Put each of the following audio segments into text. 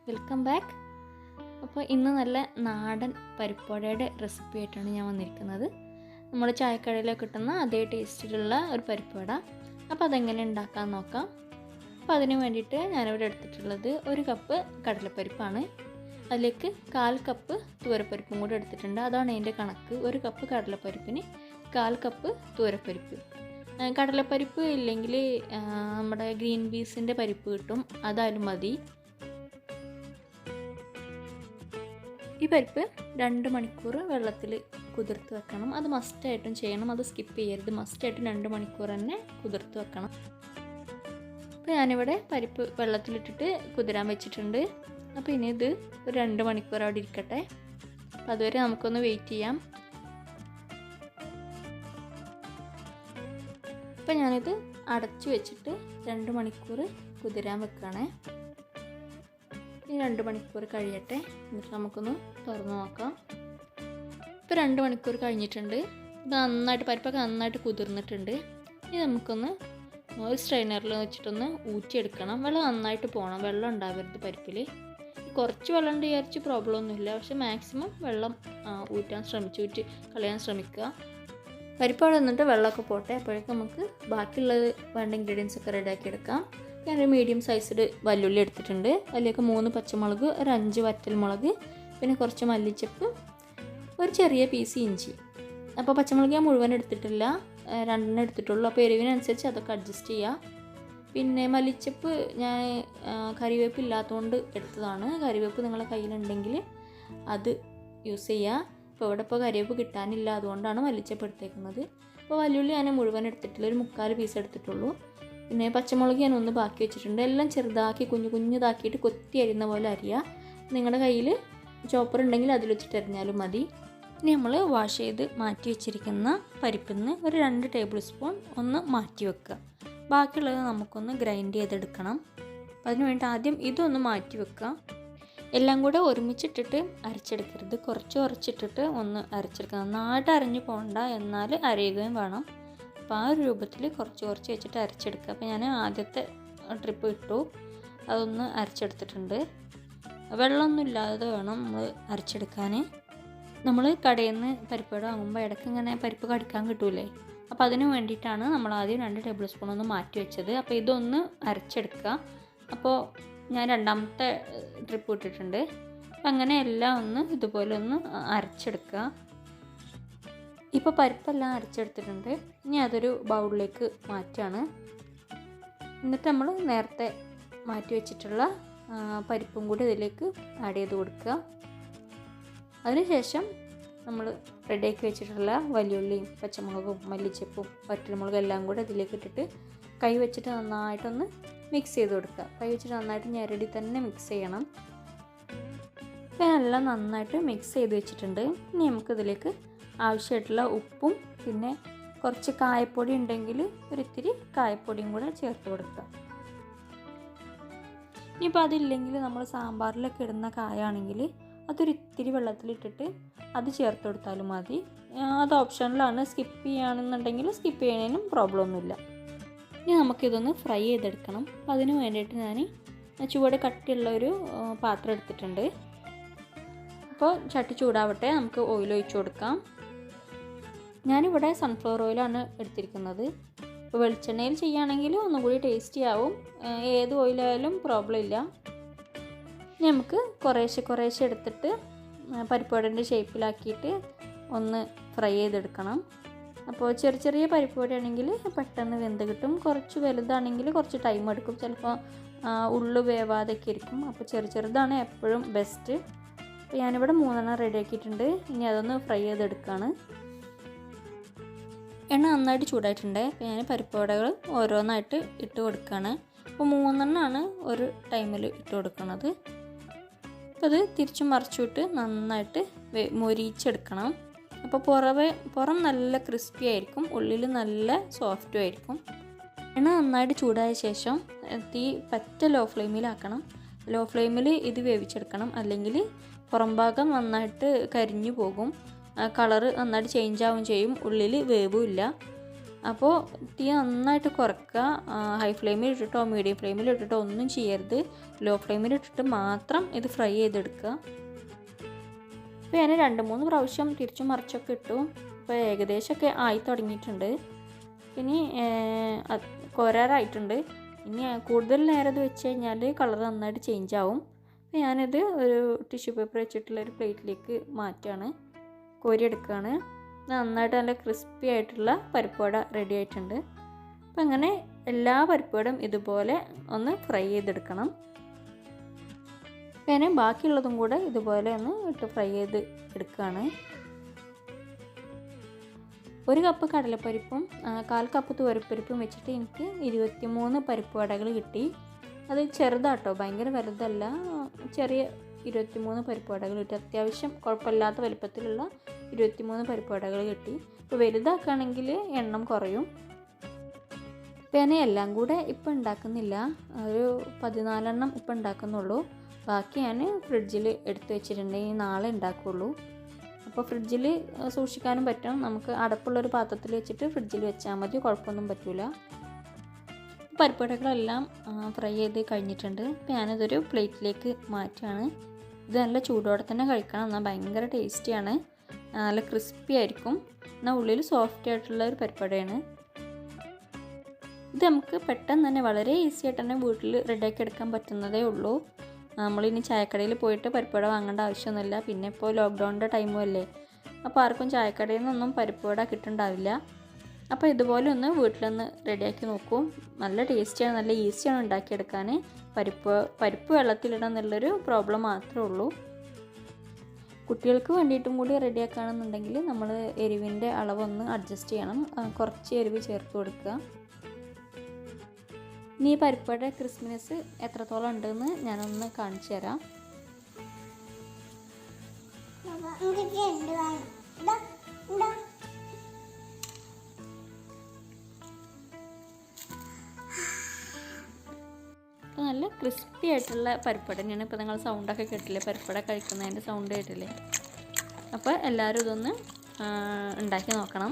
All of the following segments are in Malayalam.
Welcome back. അപ്പോൾ ഇന്ന് നല്ല നാടൻ പരിപ്പുവടയുടെ റെസിപ്പി ആയിട്ടാണ് ഞാൻ വന്നിരിക്കുന്നത്. നമ്മൾ ചായക്കടയിലൊക്കെ കിട്ടുന്ന അതേ ടേസ്റ്റിലുള്ള ഒരു പരിപ്പുവട. അപ്പോൾ അതെങ്ങനെ ഉണ്ടാക്കാൻ നോക്കാം. അപ്പോൾ അതിന് വേണ്ടിയിട്ട് ഞാനിവിടെ എടുത്തിട്ടുള്ളത് 1 കപ്പ് കടലപ്പരിപ്പാണ്. അതിലേക്ക് 1/4 കപ്പ് തൂരപ്പരിപ്പും കൂടി എടുത്തിട്ടുണ്ട്. അതാണ് അതിൻ്റെ കണക്ക്. 1 കപ്പ് കടലപ്പരിപ്പിന് 1/4 കപ്പ് തൂരപ്പരിപ്പ്. കടലപ്പരിപ്പ് ഇല്ലെങ്കിൽ നമ്മുടെ ഗ്രീൻ പീസിൻ്റെ പരിപ്പ് കിട്ടും, അതായാലും മതി. ഈ പരിപ്പ് 2 മണിക്കൂർ വെള്ളത്തിൽ കുതിർത്ത് വെക്കണം. അത് മസ്റ്റായിട്ടും ചെയ്യണം, അത് സ്കിപ്പ് ചെയ്യരുത്. മസ്റ്റായിട്ടും 2 മണിക്കൂർ തന്നെ കുതിർത്ത് വെക്കണം. അപ്പോൾ ഞാനിവിടെ പരിപ്പ് വെള്ളത്തിലിട്ടിട്ട് കുതിരാൻ വെച്ചിട്ടുണ്ട്. അപ്പോൾ ഇനി ഇത് ഒരു 2 മണിക്കൂർ അവിടെ ഇരിക്കട്ടെ. അപ്പോൾ അതുവരെ നമുക്കൊന്ന് വെയിറ്റ് ചെയ്യാം. അപ്പോൾ ഞാനിത് അടച്ചു വെച്ചിട്ട് 2 മണിക്കൂർ കുതിരാൻ വെക്കുകയാണേ. ഈ 2 മണിക്കൂർ കഴിയട്ടെ, എന്നിട്ട് നമുക്കൊന്ന് തുറന്ന് നോക്കാം. ഇപ്പോൾ 2 മണിക്കൂർ കഴിഞ്ഞിട്ടുണ്ട്. ഇത് നന്നായിട്ട് പരിപ്പൊക്കെ നന്നായിട്ട് കുതിർന്നിട്ടുണ്ട്. ഇനി നമുക്കൊന്ന് ഒരു സ്ട്രെയിനറിൽ വെച്ചിട്ടൊന്ന് ഊറ്റിയെടുക്കണം. വെള്ളം നന്നായിട്ട് പോകണം, വെള്ളം ഉണ്ടാവരുത് പരിപ്പിൽ. കുറച്ച് വെള്ളം ഉണ്ട് വിചാരിച്ച് പ്രോബ്ലം ഒന്നുമില്ല, പക്ഷേ മാക്സിമം വെള്ളം ഊറ്റി കളയാൻ ശ്രമിക്കുക. പരിപ്പ് അവിടെ നിന്നിട്ട് വെള്ളമൊക്കെ പോട്ടെ. അപ്പോഴേക്കും നമുക്ക് ബാക്കിയുള്ളത് വേണ്ട ഇൻഗ്രീഡിയൻസ് ഒക്കെ റെഡിയാക്കി എടുക്കാം. ഞാനൊരു മീഡിയം സൈസിൽ വല്ലുള്ളി എടുത്തിട്ടുണ്ട്. അതിലേക്ക് 3 പച്ചമുളക്, ഒരു 5 വറ്റൽമുളക്, പിന്നെ കുറച്ച് മല്ലിച്ചപ്പ്, ഒരു ചെറിയ പീസ് ഇഞ്ചി. അപ്പോൾ പച്ചമുളക് ഞാൻ മുഴുവൻ എടുത്തിട്ടില്ല, 2 എടുത്തിട്ടുള്ളൂ. അപ്പോൾ എരിവിനനുസരിച്ച് അതൊക്കെ അഡ്ജസ്റ്റ് ചെയ്യുക. പിന്നെ മല്ലിച്ചപ്പ് ഞാൻ കറിവേപ്പ് ഇല്ലാത്തതുകൊണ്ട് എടുത്തതാണ്. കറിവേപ്പ് നിങ്ങളുടെ കയ്യിലുണ്ടെങ്കിൽ അത് യൂസ് ചെയ്യുക. ഇപ്പോൾ ഇവിടെ കറിവേപ്പ് കിട്ടാനില്ല, അതുകൊണ്ടാണ് മല്ലിച്ചപ്പ് എടുത്തേക്കുന്നത്. അപ്പോൾ വല്ലുള്ളി ഞാൻ മുഴുവൻ എടുത്തിട്ടില്ല, ഒരു 3/4 പീസ് എടുത്തിട്ടുള്ളൂ. പിന്നെ പച്ചമുളക് ഞാൻ ഒന്ന് ബാക്കി വെച്ചിട്ടുണ്ട്. എല്ലാം ചെറുതാക്കി കുഞ്ഞുതാക്കിയിട്ട് കൊത്തി അരിയുന്ന പോലെ അരിയുക. നിങ്ങളുടെ കയ്യിൽ ചോപ്പർ ഉണ്ടെങ്കിൽ അതിൽ വെച്ചിട്ട് അരിഞ്ഞാലും മതി. ഇനി നമ്മൾ വാഷ് ചെയ്ത് മാറ്റി വെച്ചിരിക്കുന്ന പരിപ്പിൽ നിന്ന് ഒരു 2 ടേബിൾ സ്പൂൺ ഒന്ന് മാറ്റി വെക്കുക. ബാക്കിയുള്ളത് നമുക്കൊന്ന് ഗ്രൈൻഡ് ചെയ്തെടുക്കണം. അതിന് വേണ്ടി ആദ്യം ഇതൊന്ന് മാറ്റി വെക്കുക. എല്ലാം കൂടെ ഒരുമിച്ചിട്ടിട്ട് അരച്ചെടുക്കരുത്, കുറച്ചിട്ടിട്ട് ഒന്ന് അരച്ചെടുക്കുക. നന്നായിട്ട് അരഞ്ഞു പോകണ്ട, എന്നാൽ അരയുകയും വേണം. അപ്പോൾ ആ ഒരു രൂപത്തിൽ കുറച്ച് വെച്ചിട്ട് അരച്ചെടുക്കുക. അപ്പോൾ ഞാൻ ആദ്യത്തെ ട്രിപ്പ് ഇട്ടു, അതൊന്ന് അരച്ചെടുത്തിട്ടുണ്ട്. വെള്ളമൊന്നും ഇല്ലാതെ വേണം നമ്മൾ അരച്ചെടുക്കാൻ. നമ്മൾ കടയിൽ നിന്ന് പരിപ്പ് വാങ്ങുമ്പോൾ ഇടയ്ക്ക് ഇങ്ങനെ പരിപ്പ് കടിക്കാൻ കിട്ടൂലേ, അപ്പോൾ അതിന് വേണ്ടിയിട്ടാണ് നമ്മൾ ആദ്യം 2 ടേബിൾ സ്പൂൺ ഒന്ന് മാറ്റി വെച്ചത്. അപ്പോൾ ഇതൊന്ന് അരച്ചെടുക്കുക. അപ്പോൾ ഞാൻ 2ാമത്തെ ട്രിപ്പ് ഇട്ടിട്ടുണ്ട്. അപ്പം അങ്ങനെ എല്ലാം ഒന്ന് ഇതുപോലെ ഒന്ന് അരച്ചെടുക്കുക. ഇപ്പോൾ പരിപ്പെല്ലാം അരച്ചെടുത്തിട്ടുണ്ട്. ഇനി അതൊരു ബൗളിലേക്ക് മാറ്റുകയാണ്. എന്നിട്ട് നമ്മൾ നേരത്തെ മാറ്റി വെച്ചിട്ടുള്ള പരിപ്പും കൂടി ഇതിലേക്ക് ആഡ് ചെയ്ത് കൊടുക്കുക. അതിനുശേഷം നമ്മൾ റെഡിയാക്കി വെച്ചിട്ടുള്ള വലിയുള്ളിയും പച്ചമുളകും മല്ലിച്ചപ്പും വറ്റൽമുളകും എല്ലാം കൂടി ഇതിലേക്ക് ഇട്ടിട്ട് കൈ വെച്ചിട്ട് നന്നായിട്ടൊന്ന് മിക്സ് ചെയ്ത് കൊടുക്കുക. കൈ വെച്ചിട്ട് നന്നായിട്ട് ഞെരടി തന്നെ മിക്സ് ചെയ്യണം. എല്ലാം നന്നായിട്ട് മിക്സ് ചെയ്ത് വെച്ചിട്ടുണ്ട്. ഇനി നമുക്കിതിലേക്ക് ആവശ്യമായിട്ടുള്ള ഉപ്പും പിന്നെ കുറച്ച് കായപ്പൊടി ഉണ്ടെങ്കിൽ ഒരിത്തിരി കായപ്പൊടിയും കൂടെ ചേർത്ത് കൊടുക്കുക. ഇനിയിപ്പോൾ അതില്ലെങ്കിൽ നമ്മൾ സാമ്പാറിലൊക്കെ ഇടുന്ന കായാണെങ്കിൽ അതൊരിത്തിരി വെള്ളത്തിലിട്ടിട്ട് അത് ചേർത്ത് കൊടുത്താലും മതി. അത് ഓപ്ഷനിലാണ്. സ്കിപ്പ് ചെയ്യുകയാണെന്നുണ്ടെങ്കിൽ സ്കിപ്പ് ചെയ്യുന്നതിനും പ്രോബ്ലം ഒന്നുമില്ല. ഇനി നമുക്കിതൊന്ന് ഫ്രൈ ചെയ്തെടുക്കണം. അപ്പോൾ അതിന് വേണ്ടിയിട്ട് ഞാൻ ചുവട് കട്ടിയുള്ള ഒരു പാത്രം എടുത്തിട്ടുണ്ട്. അപ്പോൾ ചട്ടി ചൂടാവട്ടെ, നമുക്ക് ഓയിൽ ഒഴിച്ച് കൊടുക്കാം. ഞാനിവിടെ സൺഫ്ലവർ ഓയിലാണ് എടുത്തിരിക്കുന്നത്. ഇപ്പോൾ വെളിച്ചെണ്ണയിൽ ചെയ്യുകയാണെങ്കിൽ ഒന്നും കൂടി ടേസ്റ്റി ആവും. ഏത് ഓയിലായാലും പ്രോബ്ലം ഇല്ല. ഇനി നമുക്ക് കുറേശ്ശെ എടുത്തിട്ട് പരിപ്പുവടേൻ്റെ ഷേപ്പിലാക്കിയിട്ട് ഒന്ന് ഫ്രൈ ചെയ്തെടുക്കണം. അപ്പോൾ ചെറിയ പരിപ്പുവടയാണെങ്കിൽ പെട്ടെന്ന് വെന്ത് കിട്ടും. കുറച്ച് വലുതാണെങ്കിൽ കുറച്ച് ടൈം എടുക്കും, ചിലപ്പോൾ ഉള്ളു വേവാതൊക്കെ ഇരിക്കും. അപ്പോൾ ചെറുതാണ് എപ്പോഴും ബെസ്റ്റ്. അപ്പോൾ ഞാനിവിടെ 3 റെഡിയാക്കിയിട്ടുണ്ട്. ഇനി അതൊന്ന് ഫ്രൈ ചെയ്തെടുക്കുകയാണ്. എണ്ണ നന്നായിട്ട് ചൂടായിട്ടുണ്ട്. അപ്പോൾ ഞാൻ പരിപ്പുവടകൾ ഓരോന്നായിട്ട് ഇട്ട് കൊടുക്കുകയാണ്. അപ്പോൾ 3 ഒരു ടൈമിൽ ഇട്ട് കൊടുക്കുന്നത്. അപ്പോൾ അത് തിരിച്ചും മറിച്ചിട്ട് നന്നായിട്ട് മൊരിച്ചെടുക്കണം. അപ്പോൾ പുറം നല്ല ക്രിസ്പി ആയിരിക്കും, ഉള്ളിൽ നല്ല സോഫ്റ്റും ആയിരിക്കും. എണ്ണ നന്നായിട്ട് ചൂടായ ശേഷം തീ പറ്റ ലോ ഫ്ലെയിമിലാക്കണം. ലോ ഫ്ലെയിമിൽ ഇത് വേവിച്ചെടുക്കണം, അല്ലെങ്കിൽ പുറം ഭാഗം നന്നായിട്ട് കരിഞ്ഞു പോകും. കളറ് നന്നായിട്ട് ചേഞ്ച് ആവുകയും ചെയ്യും, ഉള്ളിൽ വേവുമില്ല. അപ്പോൾ തീ നന്നായിട്ട് കുറക്കുക. ഹൈ ഫ്ലെയിമിൽ ഇട്ടിട്ടോ മീഡിയം ഫ്ലെയിമിൽ ഇട്ടിട്ടോ ഒന്നും ചെയ്യരുത്. ലോ ഫ്ലെയിമിൽ ഇട്ടിട്ട് മാത്രം ഇത് ഫ്രൈ ചെയ്തെടുക്കുക. അപ്പോൾ ഞാൻ 2-3 പ്രാവശ്യം തിരിച്ചും മറിച്ചൊക്കെ ഇട്ടു. ഇപ്പോൾ ഏകദേശമൊക്കെ ആയി തുടങ്ങിയിട്ടുണ്ട്. ഇനി കോരാറായിട്ടുണ്ട്. ഇനി കൂടുതൽ നേരം ഇത് വെച്ച് കഴിഞ്ഞാൽ കളർ നന്നായിട്ട് ചേഞ്ച് ആവും. അപ്പോൾ ഞാനിത് ഒരു ടിഷ്യൂ പേപ്പർ വെച്ചിട്ടുള്ള ഒരു പ്ലേറ്റിലേക്ക് മാറ്റുകയാണ്, കോരിയെടുക്കുകയാണ്. നന്നായിട്ട് നല്ല ക്രിസ്പി ആയിട്ടുള്ള പരിപ്പ് വട റെഡി ആയിട്ടുണ്ട്. അപ്പം അങ്ങനെ എല്ലാ പരിപ്പ് വടയും ഇതുപോലെ ഒന്ന് ഫ്രൈ ചെയ്തെടുക്കണം. പിന്നെ ബാക്കിയുള്ളതും കൂടെ ഇതുപോലെ ഒന്ന് ഇട്ട് ഫ്രൈ ചെയ്ത് എടുക്കുകയാണ്. 1 കപ്പ് കടലപ്പരിപ്പും 1/4 കപ്പ് തുവരപ്പരിപ്പും വെച്ചിട്ട് എനിക്ക് 23 പരിപ്പ് വടകൾ കിട്ടി. അത് ചെറുതാട്ടോ, ഭയങ്കര വലുതല്ല, ചെറിയ 23 പരിപ്പ് വടകൾ കിട്ടി. അത്യാവശ്യം കുഴപ്പമില്ലാത്ത വലുപ്പത്തിലുള്ള 23 പരിപ്പ് വടകൾ കിട്ടി. ഇപ്പോൾ വലുതാക്കുകയാണെങ്കിൽ എണ്ണം കുറയും. പിന്നെ എല്ലാം കൂടെ ഇപ്പം ഉണ്ടാക്കുന്നില്ല, ഒരു 14 എണ്ണം ഇപ്പം ഉണ്ടാക്കുന്നുള്ളൂ. ബാക്കി ഞാൻ ഫ്രിഡ്ജിൽ എടുത്ത് വെച്ചിട്ടുണ്ട്, ഇനി നാളെ ഉണ്ടാക്കുകയുള്ളൂ. അപ്പോൾ ഫ്രിഡ്ജിൽ സൂക്ഷിക്കാനും പറ്റും. നമുക്ക് അടപ്പുള്ളൊരു പാത്രത്തിൽ വെച്ചിട്ട് ഫ്രിഡ്ജിൽ വെച്ചാൽ മതി, കുഴപ്പമൊന്നും പറ്റില്ല. പരിപ്പുവടകളെല്ലാം ഫ്രൈ ചെയ്ത് കഴിഞ്ഞിട്ടുണ്ട്. അപ്പോൾ ഞാനിതൊരു പ്ലേറ്റിലേക്ക് മാറ്റുകയാണ്. ഇത് നല്ല ചൂടോടെ തന്നെ കഴിക്കണം, എന്നാൽ ഭയങ്കര ടേസ്റ്റിയാണ്, നല്ല ക്രിസ്പി ആയിരിക്കും, എന്നാൽ ഉള്ളിൽ സോഫ്റ്റ് ആയിട്ടുള്ള ഒരു പരിപ്പുവടയാണ്. ഇത് നമുക്ക് പെട്ടെന്ന് തന്നെ വളരെ ഈസി ആയിട്ട് തന്നെ വീട്ടിൽ റെഡിയാക്കി എടുക്കാൻ പറ്റുന്നതേ ഉള്ളൂ. നമ്മളിനി ചായക്കടയിൽ പോയിട്ട് പരിപ്പുവട വാങ്ങേണ്ട ആവശ്യമൊന്നുമില്ല. പിന്നെ ഇപ്പോൾ ലോക്ക്ഡൗണിൻ്റെ ടൈമും അല്ലേ, അപ്പോൾ ആർക്കും ചായക്കടയിൽ നിന്നൊന്നും പരിപ്പുവട കിട്ടുന്നുണ്ടാവില്ല. അപ്പോൾ ഇതുപോലെ ഒന്ന് വീട്ടിലൊന്ന് റെഡിയാക്കി നോക്കൂ. നല്ല ടേസ്റ്റിയാണ്, നല്ല ഈസിയാണ് ഉണ്ടാക്കിയെടുക്കാൻ. പരിപ്പ് വെള്ളത്തിലിടണം എന്നുള്ളൊരു പ്രോബ്ലം മാത്രമേ ഉള്ളൂ. കുട്ടികൾക്ക് വേണ്ടിയിട്ടും കൂടി റെഡിയാക്കുകയാണെന്നുണ്ടെങ്കിൽ നമ്മൾ എരിവിൻ്റെ അളവൊന്ന് അഡ്ജസ്റ്റ് ചെയ്യണം, കുറച്ച് എരിവ് ചേർത്ത് കൊടുക്കുക. ഇനി ഈ പരിപ്പുവട ക്രിസ്പിനെസ് എത്രത്തോളം ഉണ്ടെന്ന് ഞാനൊന്ന് കാണിച്ചു തരാം. നല്ല ക്രിസ്പി ആയിട്ടുള്ള പരിപ്പുവട തന്നെയാണ്. ഇപ്പോൾ നിങ്ങൾ സൗണ്ടൊക്കെ കേട്ടില്ലേ, പരിപ്പുവട കഴിക്കുന്നതിൻ്റെ സൗണ്ട് കേട്ടില്ലേ. അപ്പോൾ എല്ലാവരും ഇതൊന്ന് ഉണ്ടാക്കി നോക്കണം.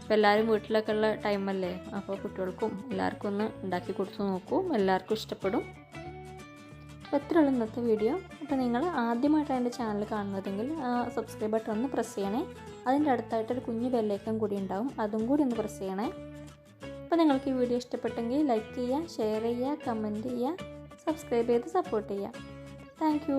ഇപ്പോൾ എല്ലാവരും വീട്ടിലൊക്കെ ഉള്ള ടൈമല്ലേ, അപ്പോൾ കുട്ടികൾക്കും എല്ലാവർക്കും ഒന്ന് ഉണ്ടാക്കി കൊടുത്തു നോക്കൂ, എല്ലാവർക്കും ഇഷ്ടപ്പെടും. അപ്പോൾ എത്രയുള്ള ഇന്നത്തെ വീഡിയോ. അപ്പോൾ നിങ്ങൾ ആദ്യമായിട്ടാണ് എൻ്റെ ചാനൽ കാണുന്നതെങ്കിൽ സബ്സ്ക്രൈബ് ബട്ടൺ ഒന്ന് പ്രസ് ചെയ്യണേ. അതിൻ്റെ അടുത്തായിട്ടൊരു കുഞ്ഞു ബെല്ലൈക്കൺ കൂടി ഉണ്ടാവും, അതും കൂടി ഒന്ന് പ്രസ് ചെയ്യണേ. അപ്പോൾ നിങ്ങൾക്ക് ഈ വീഡിയോ ഇഷ്ടപ്പെട്ടെങ്കിൽ ലൈക്ക് ചെയ്യുക, ഷെയർ ചെയ്യുക, കമൻറ്റ് ചെയ്യുക, സബ്സ്ക്രൈബ് ചെയ്ത് സപ്പോർട്ട് ചെയ്യുക. Thank you.